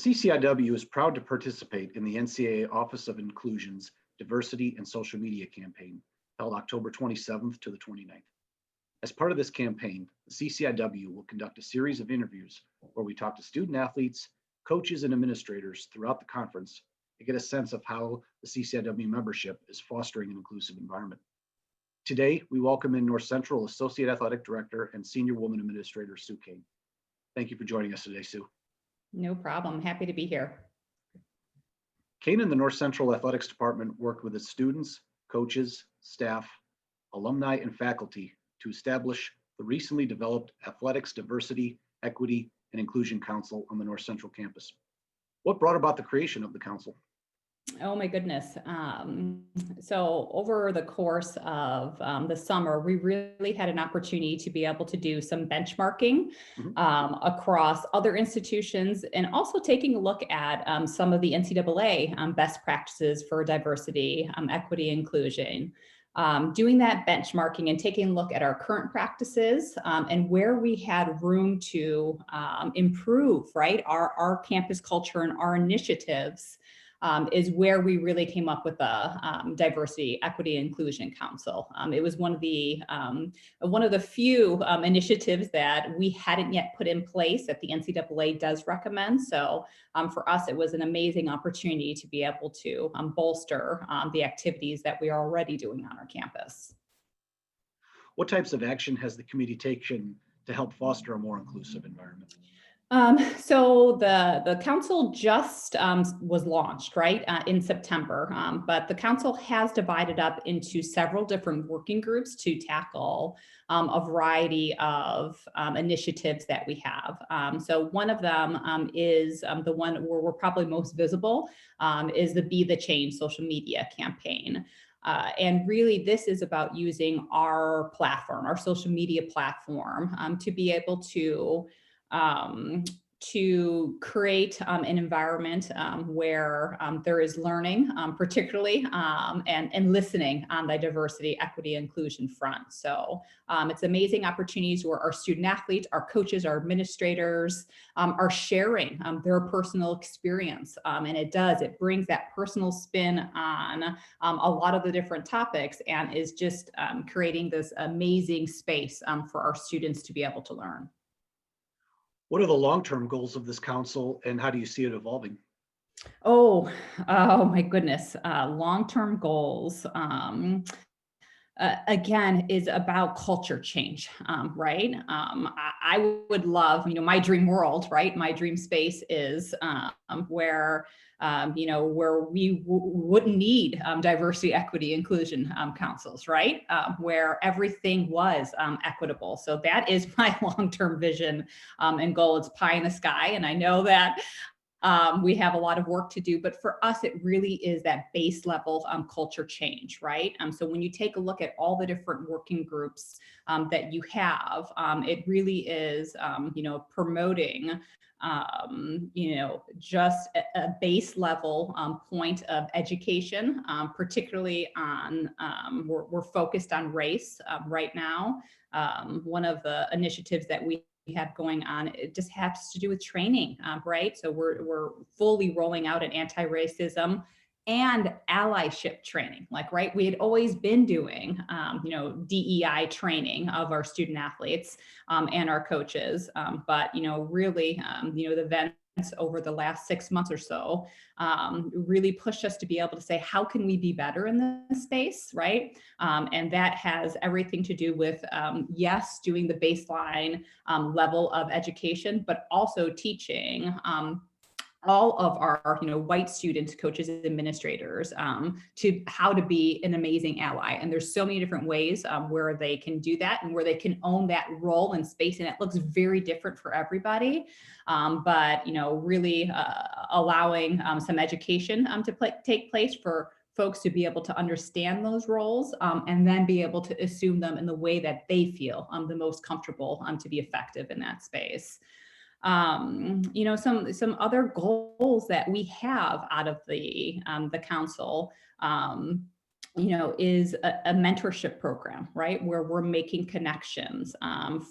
CCIW is proud to participate in the NCAA Office of Inclusion's Diversity and Social Media Campaign, held October 27th to the 29th. As part of this campaign, the CCIW will conduct a series of interviews where we talk to student athletes, coaches, and administrators throughout the conference to get a sense of how the CCIW membership is fostering an inclusive environment. Today, we welcome in North Central Associate Athletic Director and Senior Woman Administrator, Sue Kane. Thank you for joining us today, Sue. No problem. Happy to be here. Kane and the North Central Athletics Department worked with its students, coaches, staff, alumni, and faculty to establish the recently developed Athletics Diversity, Equity, and Inclusion Council on the North Central campus. What brought about the creation of the council? Oh my goodness. So over the course of the summer, we really had an opportunity to be able to do some benchmarking across other institutions and also taking a look at some of the NCAA best practices for diversity, equity, inclusion. Doing that benchmarking and taking a look at our current practices and where we had room to improve, right? Our campus culture and our initiatives is where we really came up with the Diversity, Equity, Inclusion Council. It was one of the few initiatives that we hadn't yet put in place that the NCAA does recommend. So for us, it was an amazing opportunity to be able to bolster the activities that we are already doing on our campus. What types of action has the committee taken to help foster a more inclusive environment? So the council just was launched, right, in September, but the council has divided up into several different working groups to tackle a variety of initiatives that we have. So one of them is the one where we're probably most visible, is the Be the Change social media campaign. And really, this is about using our platform, our social media platform, to be able to create an environment where there is learning, particularly, and listening on the diversity, equity, inclusion front. So it's amazing opportunities where our student athletes, our coaches, our administrators are sharing their personal experience. And it brings that personal spin on a lot of the different topics and is just creating this amazing space for our students to be able to learn. What are the long-term goals of this council and how do you see it evolving? Oh my goodness. Long-term goals, again, is about culture change, right? I would love, my dream world, right? My dream space is where we wouldn't need diversity, equity, inclusion councils, right? Where everything was equitable. So that is my long-term vision and goal. It's pie in the sky. And I know that we have a lot of work to do, but for us, it really is that base level culture change, right? So when you take a look at all the different working groups that you have, it really is, promoting just a base level point of education, particularly on, we're focused on race right now. One of the initiatives that we have going on, it just has to do with training, right? So we're fully rolling out an anti-racism and allyship training, right? We had always been doing, DEI training of our student athletes and our coaches, but really, the events over the last 6 months or so really pushed us to be able to say, how can we be better in this space, right? And that has everything to do with, yes, doing the baseline level of education, but also teaching all of our white students, coaches, and administrators to how to be an amazing ally. And there's so many different ways where they can do that and where they can own that role and space. And it looks very different for everybody. But really allowing some education to take place for folks to be able to understand those roles and then be able to assume them in the way that they feel the most comfortable to be effective in that space. Some other goals that we have out of the council is a mentorship program, right? Where we're making connections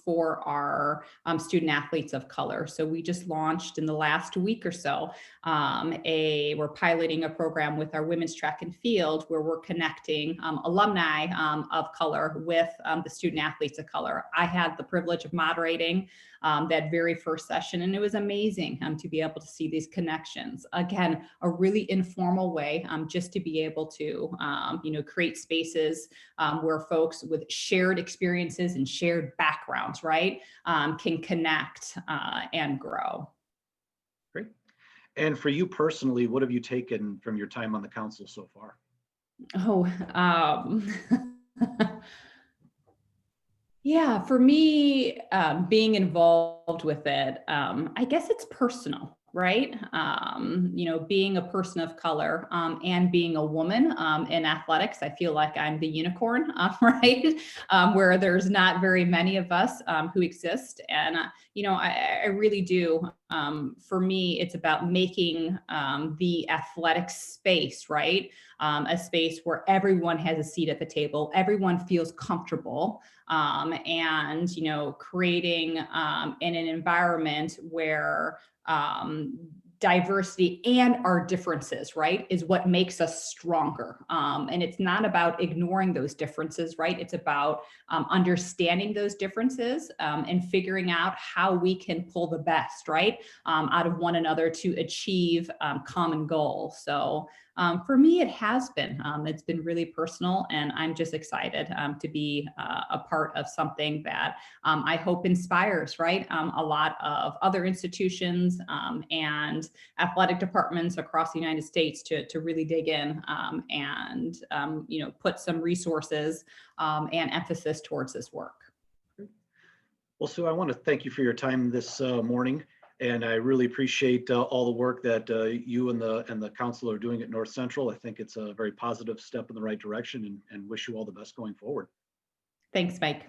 for our student athletes of color. So we just launched in the last week or so, we're piloting a program with our women's track and field where we're connecting alumni of color with the student athletes of color. I had the privilege of moderating that very first session, and it was amazing to be able to see these connections. Again, a really informal way just to be able to, create spaces where folks with shared experiences and shared backgrounds, right, can connect and grow. Great. And for you personally, what have you taken from your time on the council so far? Oh, yeah, for me, being involved with it, I guess it's personal, right? Being a person of color and being a woman in athletics, I feel like I'm the unicorn, right? Where there's not very many of us who exist. And, I really do. For me, it's about making the athletic space, right? A space where everyone has a seat at the table, everyone feels comfortable. And creating in an environment where diversity and our differences, right, is what makes us stronger. And it's not about ignoring those differences, right? It's about understanding those differences and figuring out how we can pull the best, right, out of one another to achieve common goals. So for me, it has been. It's been really personal, and I'm just excited to be a part of something that I hope inspires, right, a lot of other institutions and athletic departments across the United States to really dig in and put some resources and emphasis towards this work. Well, Sue, I want to thank you for your time this morning. And I really appreciate all the work that you and the council are doing at North Central. I think it's a very positive step in the right direction, and wish you all the best going forward. Thanks, Mike.